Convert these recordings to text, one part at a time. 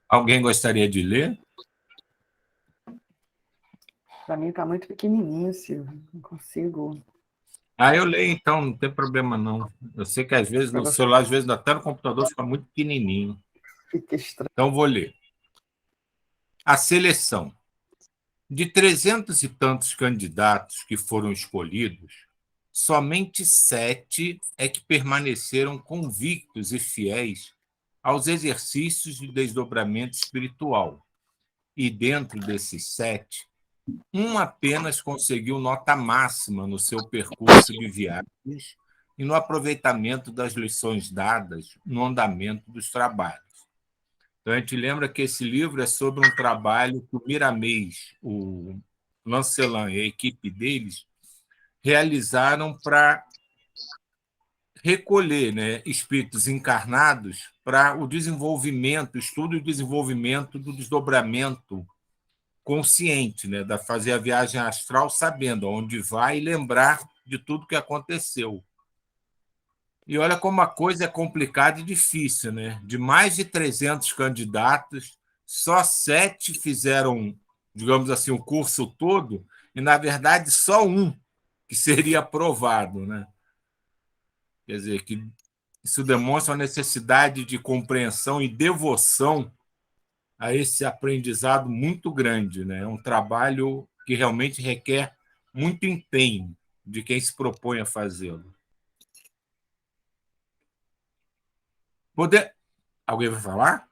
Alguém gostaria de ler? Para mim está muito pequenininho, Silvio. Não consigo. Eu leio, então, não tem problema, não. Eu sei que, às vezes, no celular, às vezes, até no computador, fica muito pequenininho. Fica estranho. Então, vou ler. A seleção. De 300 e tantos candidatos que foram escolhidos, somente 7 é que permaneceram convictos e fiéis aos exercícios de desdobramento espiritual. E, dentro desses 7, um apenas conseguiu nota máxima no seu percurso de viagens e no aproveitamento das lições dadas no andamento dos trabalhos. Então, a gente lembra que esse livro é sobre um trabalho que o Miramês, o Lancelin e a equipe deles realizaram para recolher, né, espíritos encarnados para o desenvolvimento, estudo e desenvolvimento do desdobramento consciente, né, da fazer a viagem astral sabendo aonde vai e lembrar de tudo que aconteceu. E olha como a coisa é complicada e difícil, né? De mais de 300 candidatos, só 7 fizeram, digamos assim, o curso todo, e, na verdade, só um que seria aprovado, né? Quer dizer, que isso demonstra uma necessidade de compreensão e devoção a esse aprendizado muito grande, né? É um trabalho que realmente requer muito empenho de quem se propõe a fazê-lo. Alguém vai falar?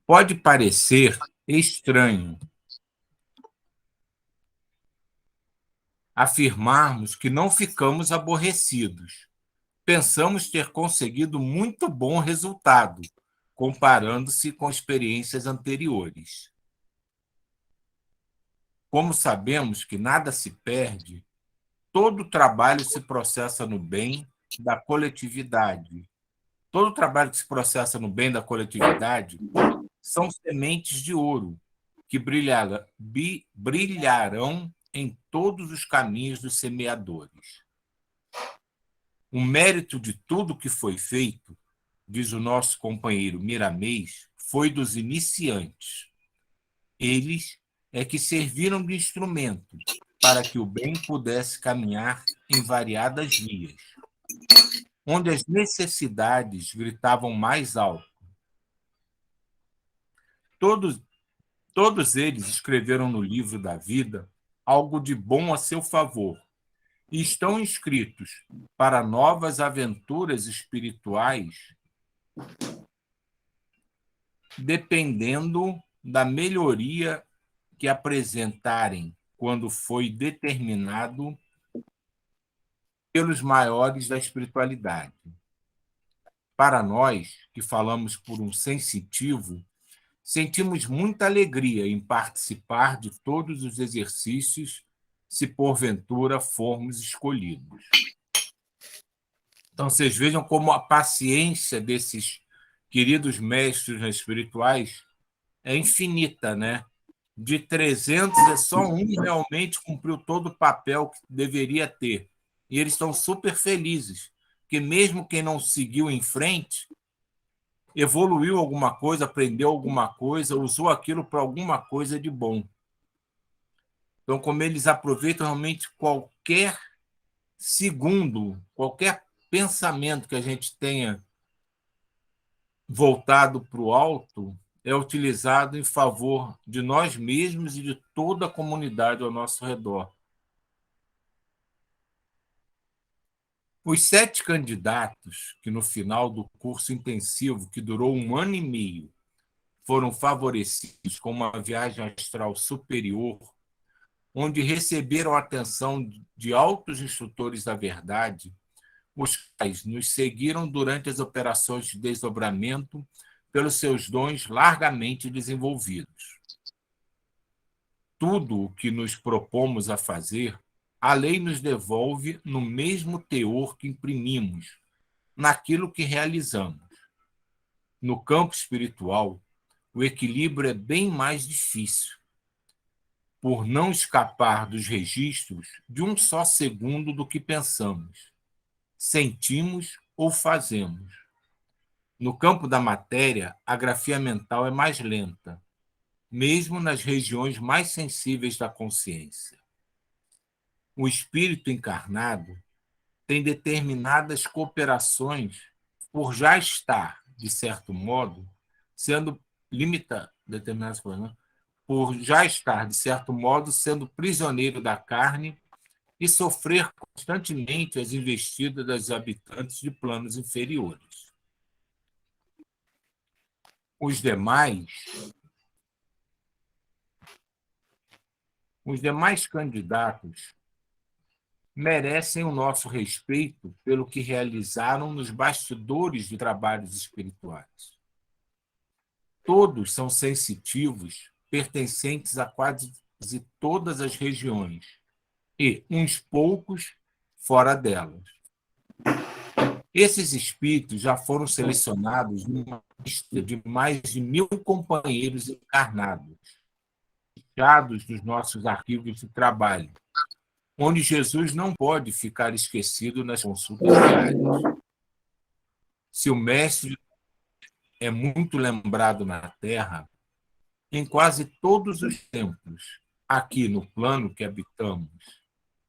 Pode parecer estranho afirmarmos que não ficamos aborrecidos. Pensamos ter conseguido muito bom resultado, comparando-se com experiências anteriores. Como sabemos que nada se perde, todo trabalho se processa no bem da coletividade. Todo trabalho que se processa no bem da coletividade são sementes de ouro que brilharão em todos os caminhos dos semeadores. O mérito de tudo que foi feito, diz o nosso companheiro Miramês, foi dos iniciantes. Eles é que serviram de instrumento para que o bem pudesse caminhar em variadas vias, onde as necessidades gritavam mais alto. Todos eles escreveram no livro da vida algo de bom a seu favor e estão inscritos para novas aventuras espirituais, dependendo da melhoria que apresentarem quando foi determinado pelos maiores da espiritualidade. Para nós, que falamos por um sensitivo, sentimos muita alegria em participar de todos os exercícios, se porventura formos escolhidos. Então, vocês vejam como a paciência desses queridos mestres espirituais é infinita, né? De 300, é só um que realmente cumpriu todo o papel que deveria ter. E eles estão super felizes, porque mesmo quem não seguiu em frente, evoluiu alguma coisa, aprendeu alguma coisa, usou aquilo para alguma coisa de bom. Então, como eles aproveitam realmente qualquer segundo, qualquer pensamento que a gente tenha voltado para o alto, é utilizado em favor de nós mesmos e de toda a comunidade ao nosso redor. Os 7 candidatos que, no final do curso intensivo, que durou 1 ano e meio, foram favorecidos com uma viagem astral superior, onde receberam a atenção de altos instrutores da verdade, os quais nos seguiram durante as operações de desdobramento pelos seus dons largamente desenvolvidos. Tudo o que nos propomos a fazer, a lei nos devolve no mesmo teor que imprimimos, naquilo que realizamos. No campo espiritual, o equilíbrio é bem mais difícil, por não escapar dos registros de um só segundo do que pensamos. sentimos ou fazemos. No campo da matéria, a grafia mental é mais lenta, mesmo nas regiões mais sensíveis da consciência. O espírito encarnado tem determinadas cooperações por já estar, de certo modo, sendo determinadas coisas, né? Por já estar, de certo modo, sendo prisioneiro da carne e sofrer constantemente as investidas dos habitantes de planos inferiores. Os demais candidatos merecem o nosso respeito pelo que realizaram nos bastidores de trabalhos espirituais. Todos são sensitivos, pertencentes a quase todas as regiões, e uns poucos fora delas. Esses espíritos já foram selecionados numa lista de mais de 1.000 companheiros encarnados, fechados nos nossos arquivos de trabalho, onde Jesus não pode ficar esquecido nas consultas diárias. Se o Mestre é muito lembrado na Terra, em quase todos os tempos, aqui no plano que habitamos,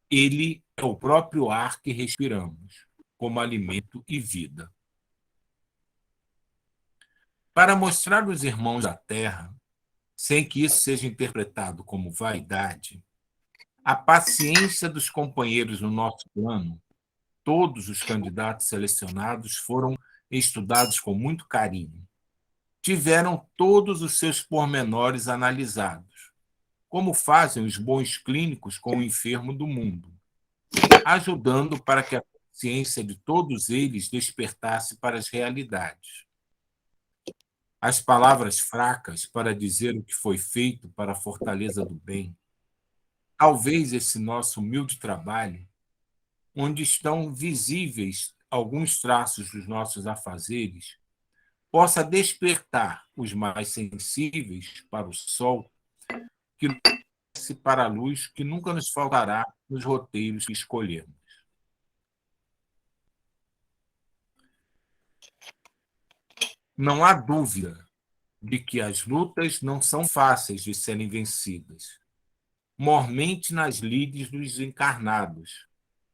ele é o próprio ar que respiramos, como alimento e vida. Para mostrar aos irmãos da Terra, sem que isso seja interpretado como vaidade, a paciência dos companheiros no nosso plano, todos os candidatos selecionados foram estudados com muito carinho. Tiveram todos os seus pormenores analisados, como fazem os bons clínicos com o enfermo do mundo, ajudando para que a consciência de todos eles despertasse para as realidades. As palavras fracas para dizer o que foi feito para a fortaleza do bem, talvez esse nosso humilde trabalho, onde estão visíveis alguns traços dos nossos afazeres, possa despertar os mais sensíveis para o sol, que desce para a luz que nunca nos faltará nos roteiros que escolhemos. Não há dúvida de que as lutas não são fáceis de serem vencidas, mormente nas lides dos encarnados.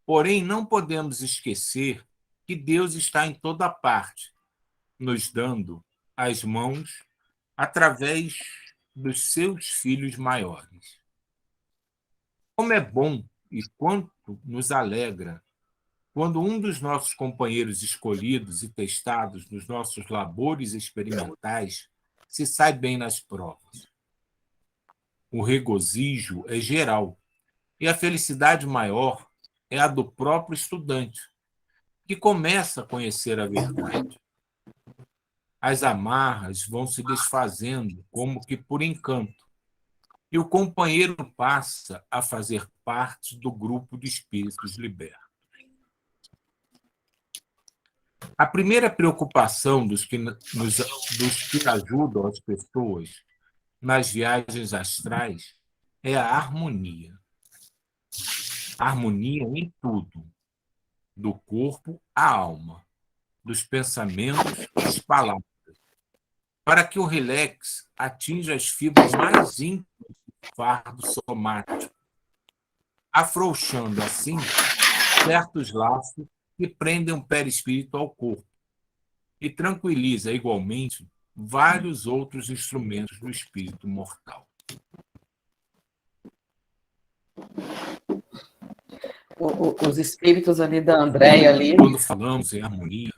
Porém, não podemos esquecer que Deus está em toda parte, nos dando as mãos através dos seus filhos maiores. Como é bom e quanto nos alegra quando um dos nossos companheiros escolhidos e testados nos nossos labores experimentais se sai bem nas provas. O regozijo é geral e a felicidade maior é a do próprio estudante, que começa a conhecer a verdade. As amarras vão se desfazendo como que por encanto, e o companheiro passa a fazer parte do grupo de espíritos libertos. A primeira preocupação dos que ajudam as pessoas nas viagens astrais é a harmonia. Harmonia em tudo, do corpo à alma, dos pensamentos às palavras, para que o relax atinja as fibras mais íntimas do fardo somático, afrouxando assim certos laços que prendem o perispírito ao corpo e tranquiliza igualmente vários outros instrumentos do espírito mortal. Os espíritos ali da Andréia ali. Quando falamos em harmonia,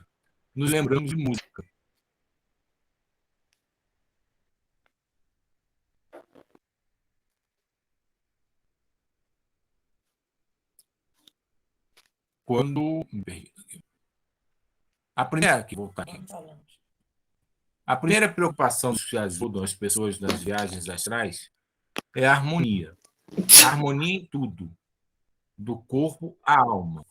nos lembramos de música. Quando a primeira preocupação dos que ajudam as pessoas nas viagens astrais é a harmonia. A harmonia em tudo, do corpo à alma.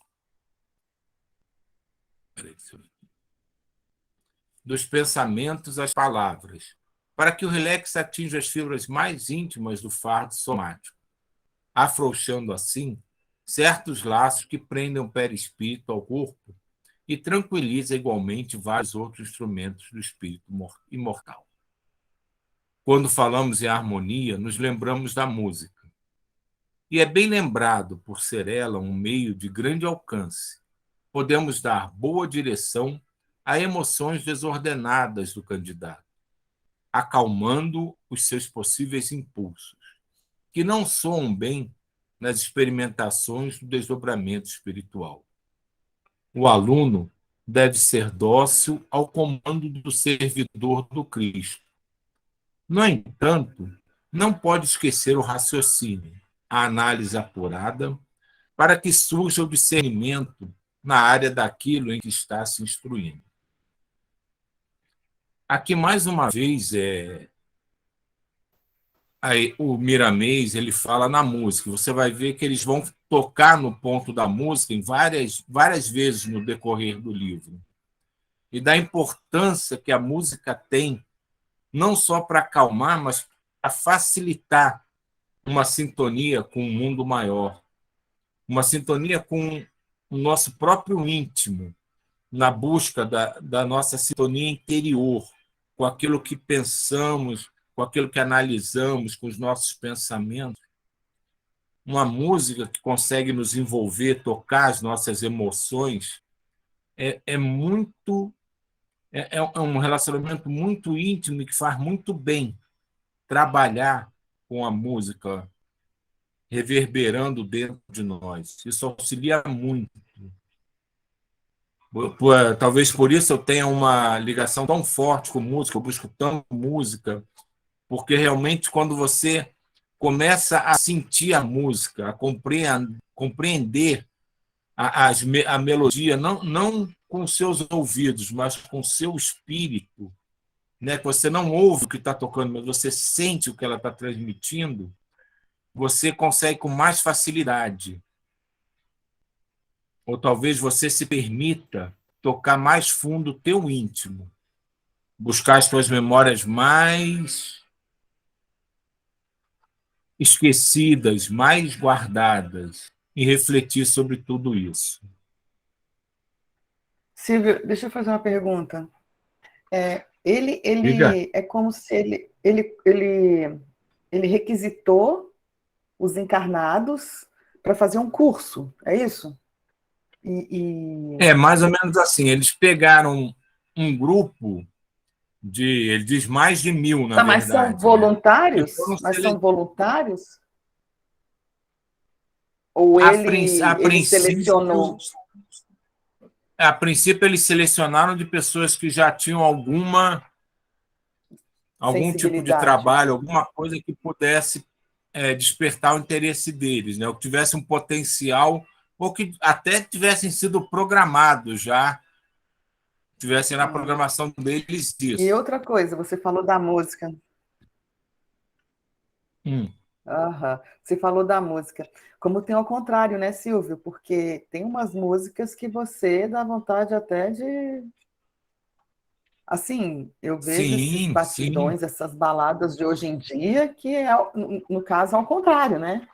Dos pensamentos às palavras, para que o relax atinja as fibras mais íntimas do fardo somático, afrouxando assim certos laços que prendem o perispírito ao corpo e tranquiliza igualmente vários outros instrumentos do espírito imortal. Quando falamos em harmonia, nos lembramos da música. E é bem lembrado por ser ela um meio de grande alcance. Podemos dar boa direção a emoções desordenadas do candidato, acalmando os seus possíveis impulsos, que não soam bem nas experimentações do desdobramento espiritual. O aluno deve ser dócil ao comando do servidor do Cristo. No entanto, não pode esquecer o raciocínio, a análise apurada, para que surja o discernimento na área daquilo em que está se instruindo. Aqui, mais uma vez, o Miramês ele fala na música. Você vai ver que eles vão tocar no ponto da música em várias vezes no decorrer do livro. E da importância que a música tem, não só para acalmar, mas para facilitar uma sintonia com o mundo maior, uma sintonia com o nosso próprio íntimo, na busca da nossa sintonia interior, com aquilo que pensamos, com aquilo que analisamos, com os nossos pensamentos. Uma música que consegue nos envolver, tocar as nossas emoções, é muito. É um relacionamento muito íntimo e que faz muito bem trabalhar com a música reverberando dentro de nós. Isso auxilia muito. Talvez por isso eu tenha uma ligação tão forte com música, eu busco tanto música, porque realmente quando você começa a sentir a música, a compreender a melodia, não com seus ouvidos, mas com seu espírito, né? Você não ouve o que está tocando, mas você sente o que ela está transmitindo, você consegue com mais facilidade. Ou talvez você se permita tocar mais fundo o teu íntimo, buscar as tuas memórias mais esquecidas, mais guardadas, e refletir sobre tudo isso. Silvio, deixa eu fazer uma pergunta. Ele Diga. é como se ele requisitou os encarnados para fazer um curso, é isso? É mais ou menos assim. Eles pegaram um grupo ele diz mais de 1000, na Tá, mas são verdade, né? Que voluntários? foram Mas são voluntários? Ou ele selecionou? A princípio, eles selecionaram de pessoas que já tinham algum tipo de Sensibilidade. trabalho, alguma coisa que pudesse despertar o interesse deles, né? Ou que tivesse um potencial, ou que até tivessem sido programados já, tivessem na programação deles E isso. outra coisa, você falou da música. Hum. Você falou da música. Como tem ao contrário, né, Silvio? Porque tem umas músicas que você dá vontade até de. Assim, eu vejo esses Sim, sim. batidões, essas baladas de hoje em dia, que é, no caso, ao contrário, né?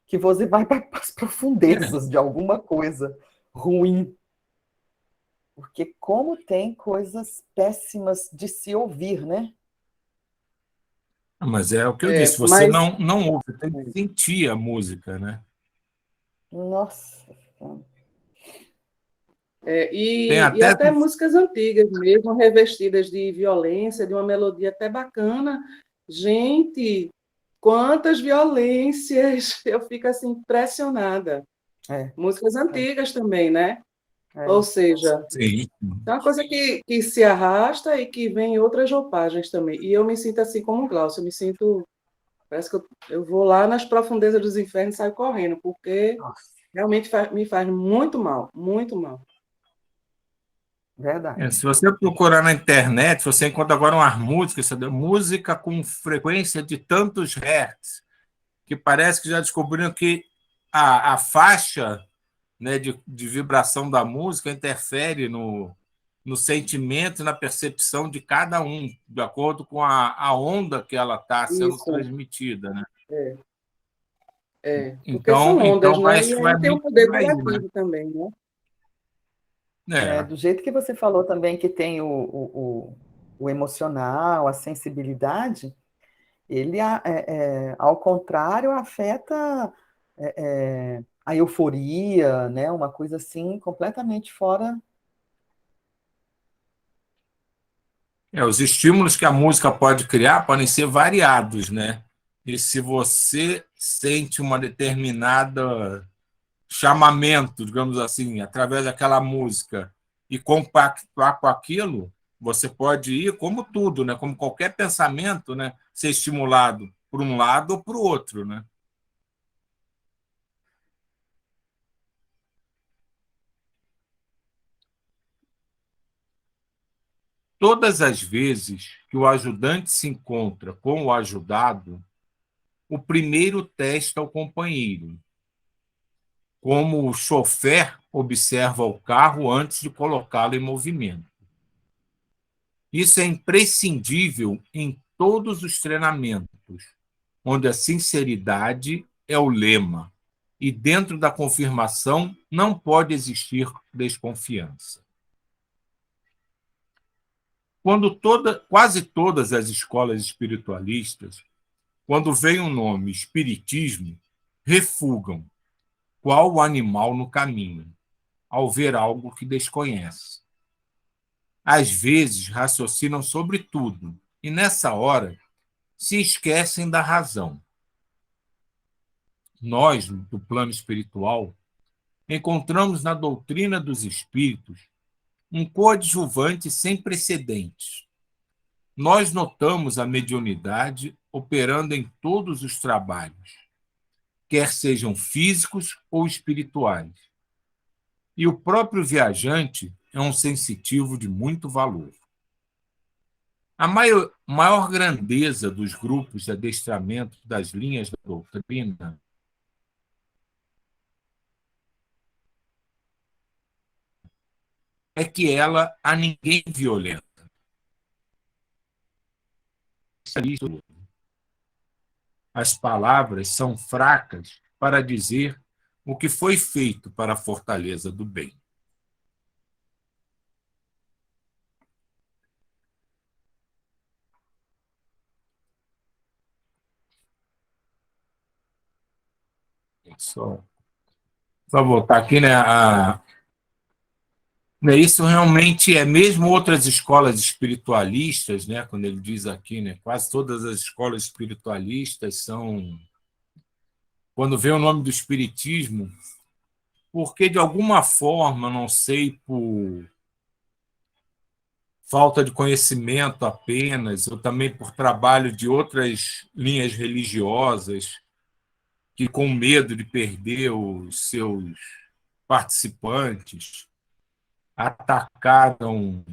Que você vai para as profundezas de alguma coisa ruim. Porque como tem coisas péssimas de se ouvir, né? Mas é o que eu disse, você Mas, não ouve, tem que sentir a música, né? nossa. Tem E até. até músicas antigas mesmo, revestidas de violência, de uma melodia até bacana. Gente, quantas violências! Eu fico assim impressionada. Músicas antigas também, né? Ou seja, Sim. é uma coisa que se arrasta e que vem em outras roupagens também. E eu me sinto assim como o Glaucio, eu me sinto. Parece que eu vou lá nas profundezas dos infernos e saio correndo, porque realmente me faz muito mal, muito mal. Verdade. Se você procurar na internet, você encontra agora umas músicas, sabe? Música com frequência de tantos hertz, que parece que já descobriram que a faixa, né, de vibração da música interfere no sentimento e na percepção de cada um, de acordo com a onda que ela está sendo Isso, transmitida, né? porque são ondas, Então né? acho E que vai aí tem o muito poder por aí, né? curativo também, né? Do jeito que você falou também que tem o emocional, a sensibilidade, ele, ao contrário, afeta a euforia, né? Uma coisa assim completamente fora. Os estímulos que a música pode criar podem ser variados, né? E se você sente uma determinada chamamento, digamos assim, através daquela música e compactuar com aquilo, você pode ir como tudo, né? Como qualquer pensamento, né? Ser estimulado por um lado ou por outro, né? Todas as vezes que o ajudante se encontra com o ajudado, o primeiro testa o companheiro, como o chofer observa o carro antes de colocá-lo em movimento. Isso é imprescindível em todos os treinamentos, onde a sinceridade é o lema, e dentro da confirmação não pode existir desconfiança. Quase todas as escolas espiritualistas, quando vem o nome espiritismo, refugam qual o animal no caminho, ao ver algo que desconhece. Às vezes raciocinam sobre tudo e, nessa hora, se esquecem da razão. Nós, do plano espiritual, encontramos na doutrina dos espíritos um coadjuvante sem precedentes. Nós notamos a mediunidade operando em todos os trabalhos, quer sejam físicos ou espirituais. E o próprio viajante é um sensitivo de muito valor. A maior grandeza dos grupos de adestramento das linhas da doutrina é que ela a ninguém violenta. As palavras são fracas para dizer o que foi feito para a fortaleza do bem. Só voltar aqui, né? Isso realmente é, mesmo outras escolas espiritualistas, né? Quando ele diz aqui, né? Quase todas as escolas espiritualistas são, quando vê o nome do espiritismo, porque de alguma forma, não sei, por falta de conhecimento apenas, ou também por trabalho de outras linhas religiosas, que com medo de perder os seus participantes, atacaram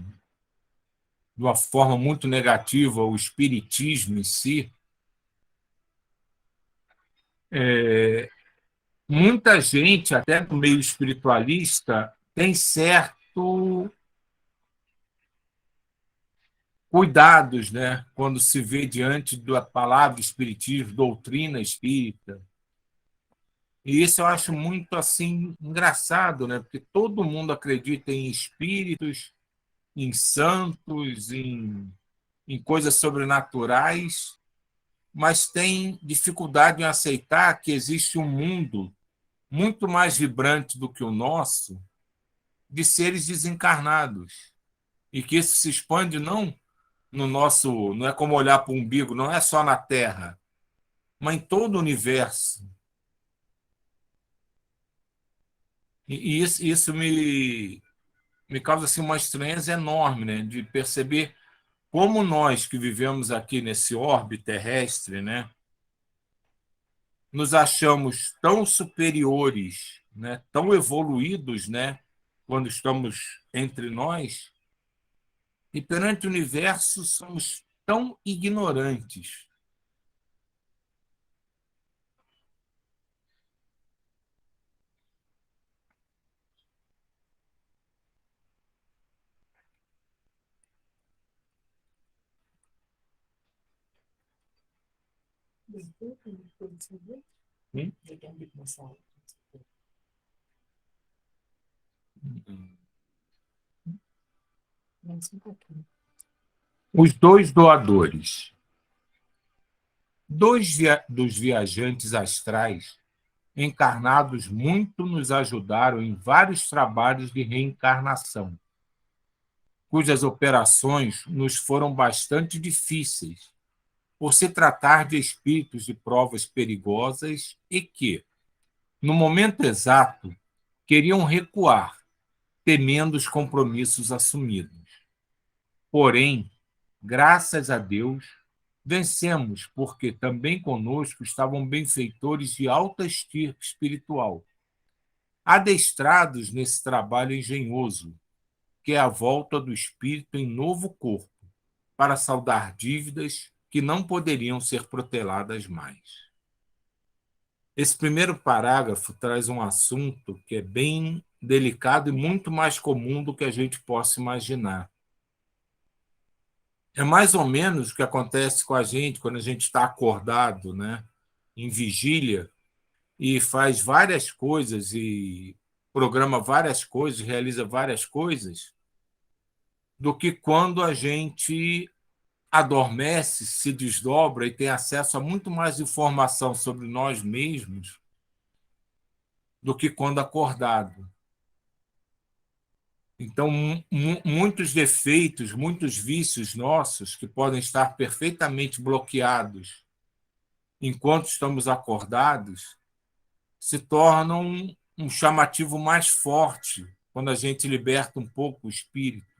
de uma forma muito negativa o espiritismo em si. Muita gente, até do meio espiritualista, tem certo cuidados, né, quando se vê diante da palavra espiritismo, doutrina espírita. E isso eu acho muito assim engraçado, né, porque todo mundo acredita em espíritos, em santos, em coisas sobrenaturais, mas tem dificuldade em aceitar que existe um mundo muito mais vibrante do que o nosso, de seres desencarnados, e que isso se expande não no nosso, não é como olhar para o umbigo, não é só na Terra, mas em todo o universo. E isso me causa assim, uma estranheza enorme, né, de perceber como nós que vivemos aqui nesse orbe terrestre, né, nos achamos tão superiores, né, tão evoluídos, né, quando estamos entre nós, e perante o universo somos tão ignorantes. Hum? Os dois doadores. Dois dos viajantes astrais encarnados muito nos ajudaram em vários trabalhos de reencarnação, cujas operações nos foram bastante difíceis, por se tratar de espíritos de provas perigosas e que, no momento exato, queriam recuar, temendo os compromissos assumidos. Porém, graças a Deus, vencemos, porque também conosco estavam benfeitores de alta estirpe espiritual, adestrados nesse trabalho engenhoso, que é a volta do espírito em novo corpo, para saldar dívidas que não poderiam ser proteladas mais. Esse primeiro parágrafo traz um assunto que é bem delicado e muito mais comum do que a gente possa imaginar. É mais ou menos o que acontece com a gente quando a gente está acordado, né, em vigília, e faz várias coisas, e programa várias coisas, realiza várias coisas, do que quando a gente adormece, se desdobra e tem acesso a muito mais informação sobre nós mesmos do que quando acordado. Então, muitos defeitos, muitos vícios nossos, que podem estar perfeitamente bloqueados enquanto estamos acordados, se tornam um chamativo mais forte quando a gente liberta um pouco o espírito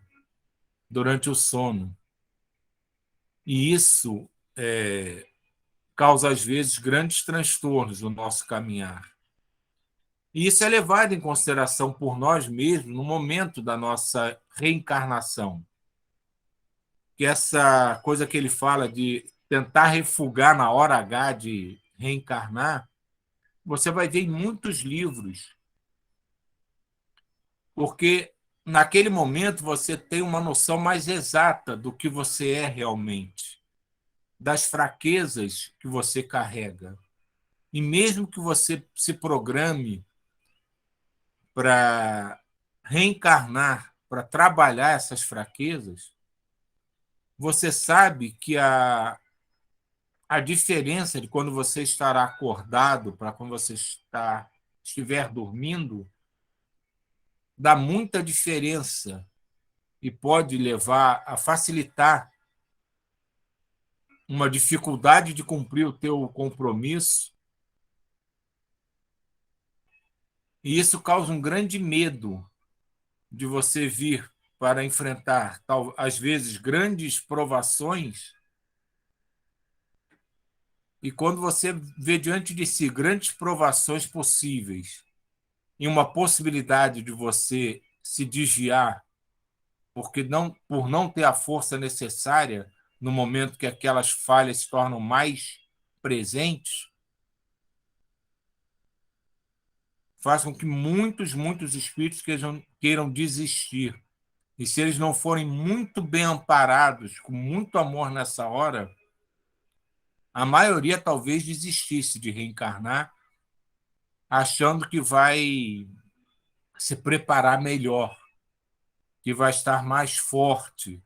durante o sono. E isso causa, às vezes, grandes transtornos no nosso caminhar. E isso é levado em consideração por nós mesmos no momento da nossa reencarnação. Que essa coisa que ele fala de tentar refugar na hora H de reencarnar, você vai ver em muitos livros. Porque naquele momento você tem uma noção mais exata do que você é realmente, das fraquezas que você carrega. E mesmo que você se programe para reencarnar, para trabalhar essas fraquezas, você sabe que a diferença de quando você estará acordado para quando você estiver dormindo dá muita diferença e pode levar a facilitar uma dificuldade de cumprir o teu compromisso. E isso causa um grande medo de você vir para enfrentar, às vezes, grandes provações. E quando você vê diante de si grandes provações possíveis e uma possibilidade de você se desviar por não ter a força necessária no momento que aquelas falhas se tornam mais presentes, faz com que muitos espíritos queiram desistir. E se eles não forem muito bem amparados, com muito amor nessa hora, a maioria talvez desistisse de reencarnar, achando que vai se preparar melhor, que vai estar mais forte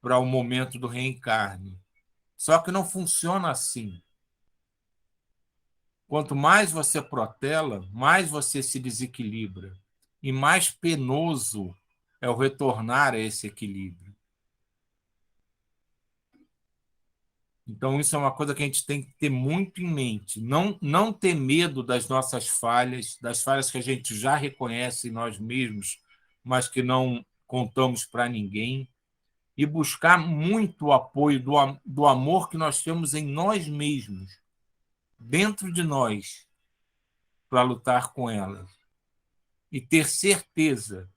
para o momento do reencarne. Só que não funciona assim. Quanto mais você protela, mais você se desequilibra. E mais penoso é o retornar a esse equilíbrio. Então, isso é uma coisa que a gente tem que ter muito em mente. Não ter medo das nossas falhas, das falhas que a gente já reconhece em nós mesmos, mas que não contamos para ninguém. E buscar muito o apoio do amor que nós temos em nós mesmos, dentro de nós, para lutar com elas. E ter certeza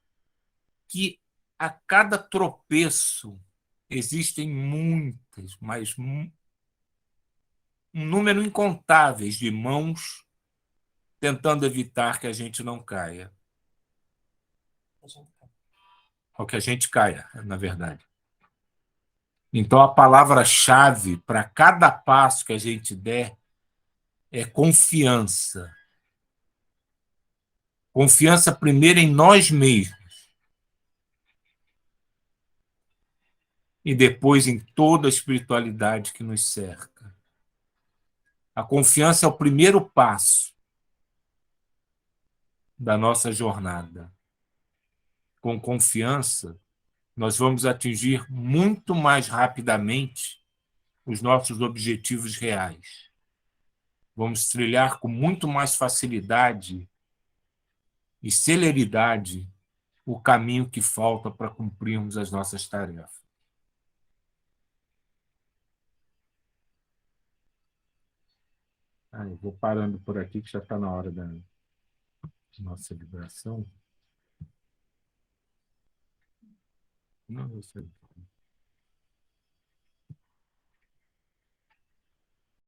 que a cada tropeço existem muitas, mas um número incontáveis de mãos tentando evitar que a gente não caia. Ou que a gente caia, na verdade. Então, a palavra-chave para cada passo que a gente der é confiança. Confiança primeiro em nós mesmos. e depois em toda a espiritualidade que nos cerca. A confiança é o primeiro passo da nossa jornada. Com confiança, nós vamos atingir muito mais rapidamente os nossos objetivos reais. Vamos trilhar com muito mais facilidade e celeridade o caminho que falta para cumprirmos as nossas tarefas. Eu vou parando por aqui, que já está na hora da nossa liberação. Não, eu sei.